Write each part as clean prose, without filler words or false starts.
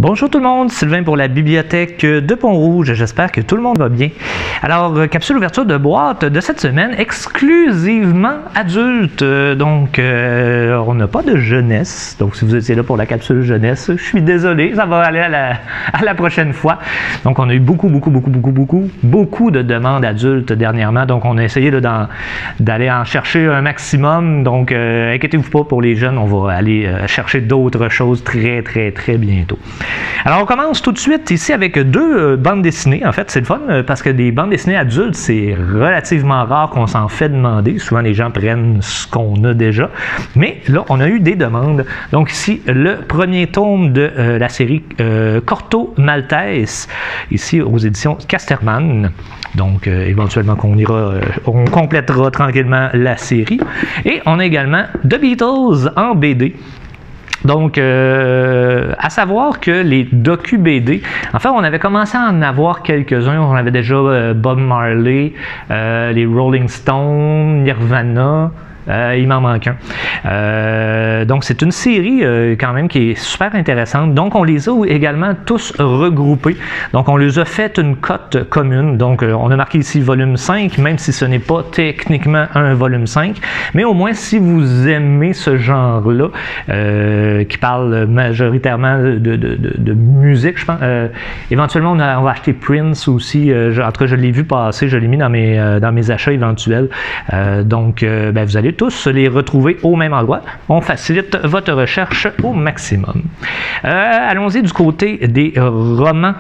Bonjour tout le monde, Sylvain pour la bibliothèque de Pont-Rouge. J'espère que tout le monde va bien. Alors, capsule ouverture de boîte de cette semaine, exclusivement adulte. Donc, on n'a pas de jeunesse. Donc, si vous étiez là pour la capsule jeunesse, je suis désolé, ça va aller à la prochaine fois. Donc, on a eu beaucoup de demandes adultes dernièrement. Donc, on a essayé d'aller en chercher un maximum. Donc, inquiétez-vous pas pour les jeunes, on va aller chercher d'autres choses très bientôt. Alors, on commence tout de suite ici avec deux bandes dessinées. En fait, c'est le fun parce que des bandes dessinées adultes, c'est relativement rare qu'on s'en fait demander. Souvent, les gens prennent ce qu'on a déjà. Mais là, on a eu des demandes. Donc ici, le premier tome de la série Corto Maltese, ici aux éditions Casterman. Donc, éventuellement, on complétera tranquillement la série. Et on a également The Beatles en BD. Donc, à savoir que les docu-BD, en fait, on avait commencé à en avoir quelques-uns. On avait déjà Bob Marley, les Rolling Stones, Nirvana. Il m'en manque un. Donc, c'est une série quand même qui est super intéressante. Donc, on les a également tous regroupés. Donc, on les a fait une cote commune. Donc, on a marqué ici volume 5, même si ce n'est pas techniquement un volume 5. Mais au moins, si vous aimez ce genre-là, qui parle majoritairement de musique, je pense. Éventuellement, on va acheter Prince aussi. En tout cas, je l'ai vu passer. Je l'ai mis dans mes achats éventuels. Donc, vous allez tous les retrouver au même endroit. On facilite votre recherche au maximum. Allons-y du côté des romans.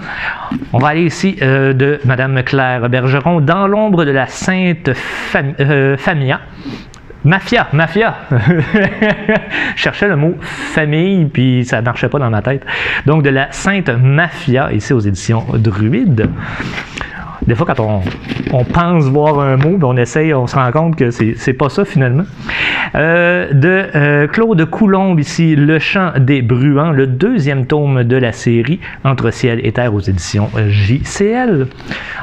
On va aller ici de Madame Claire Bergeron, Dans l'ombre de la Sainte Famia. Mafia! Je cherchais le mot famille, puis ça ne marchait pas dans ma tête. Donc, de la Sainte Mafia, ici aux éditions Druide. Des fois, quand on pense voir un mot, on essaye, on se rend compte que c'est pas ça finalement. Claude Coulombe ici, Le Chant des Bruants, le deuxième tome de la série Entre ciel et terre aux éditions JCL.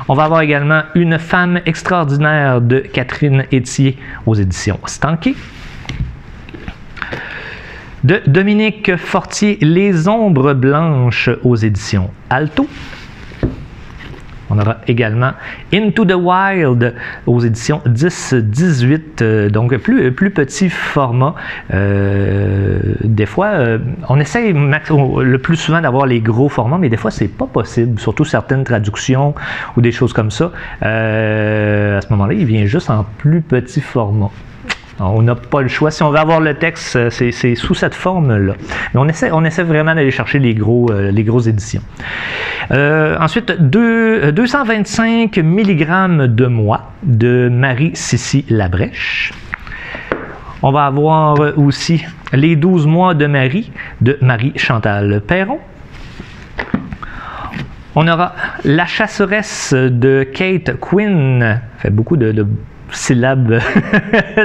On va avoir également Une femme extraordinaire de Catherine Etier aux éditions Stanké. De Dominique Fortier, Les ombres blanches aux éditions Alto. On aura également Into the Wild aux éditions 10-18, donc plus petit format. Des fois, on essaye le plus souvent d'avoir les gros formats, mais des fois, c'est pas possible, surtout certaines traductions ou des choses comme ça. À ce moment-là, il vient juste en plus petit format. On n'a pas le choix. Si on veut avoir le texte, c'est sous cette forme-là. Mais on essaie vraiment d'aller chercher les grosses éditions. Ensuite, 225 mg de moi de Marie-Cissy Labrèche. On va avoir aussi Les 12 mois de Marie de Marie-Chantal Perron. On aura La chasseresse de Kate Quinn. Ça fait beaucoup de syllabes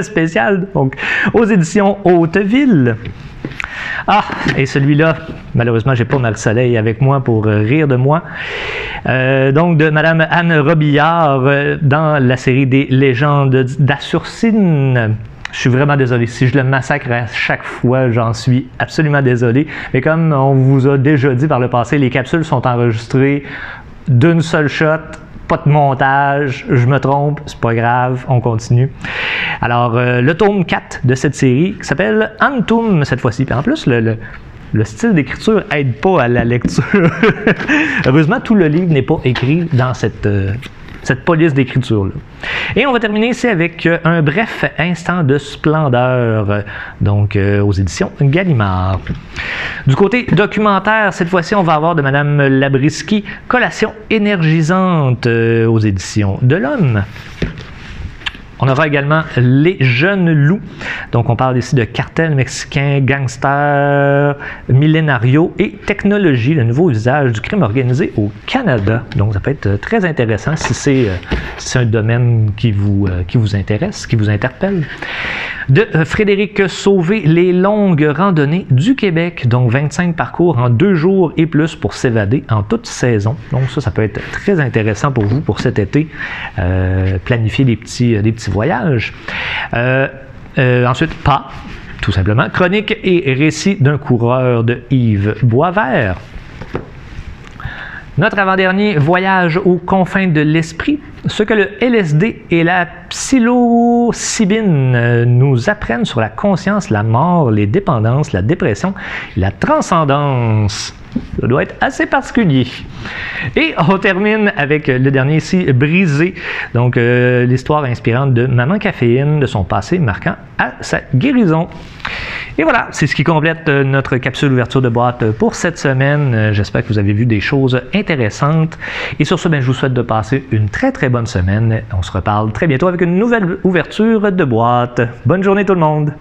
spéciales, donc aux éditions Hauteville. Ah, et celui-là, malheureusement, j'ai pas Marie-Soleil avec moi pour rire de moi. Donc, de Madame Anne Robillard dans la série des légendes d'Assurcine. Je suis vraiment désolé. Si je le massacre à chaque fois, j'en suis absolument désolé. Mais comme on vous a déjà dit par le passé, les capsules sont enregistrées d'une seule shot. Pas de montage, je me trompe, c'est pas grave, on continue. Alors, le tome 4 de cette série qui s'appelle Antum cette fois-ci. Puis en plus, le style d'écriture aide pas à la lecture. Heureusement, tout le livre n'est pas écrit dans cette police d'écriture-là. Et on va terminer ici avec un bref instant de splendeur, donc aux éditions Gallimard. Du côté documentaire, cette fois-ci, on va avoir de Madame Labriski, Collation énergisante aux éditions de l'Homme. On aura également Les Jeunes Loups. Donc, on parle ici de cartel mexicain, gangsters, millénarios et technologie, le nouveau usage du crime organisé au Canada. Donc, ça peut être très intéressant si c'est un domaine qui vous intéresse, qui vous interpelle. De Frédéric Sauvé, Les longues randonnées du Québec. Donc, 25 parcours en 2 jours et plus pour s'évader en toute saison. Donc, ça peut être très intéressant pour vous pour cet été. Planifier des petits voyages. Ensuite, Pas, tout simplement. Chronique et récit d'un coureur de Yves Boisvert. Notre avant-dernier voyage aux confins de l'esprit, ce que le LSD et la psilocybine nous apprennent sur la conscience, la mort, les dépendances, la dépression et la transcendance. Ça doit être assez particulier. Et on termine avec le dernier ici, Brisé. Donc, l'histoire inspirante de Maman Caféine, de son passé marquant à sa guérison. Et voilà, c'est ce qui complète notre capsule ouverture de boîte pour cette semaine. J'espère que vous avez vu des choses intéressantes. Et sur ce, je vous souhaite de passer une très très bonne semaine. On se reparle très bientôt avec une nouvelle ouverture de boîte. Bonne journée tout le monde!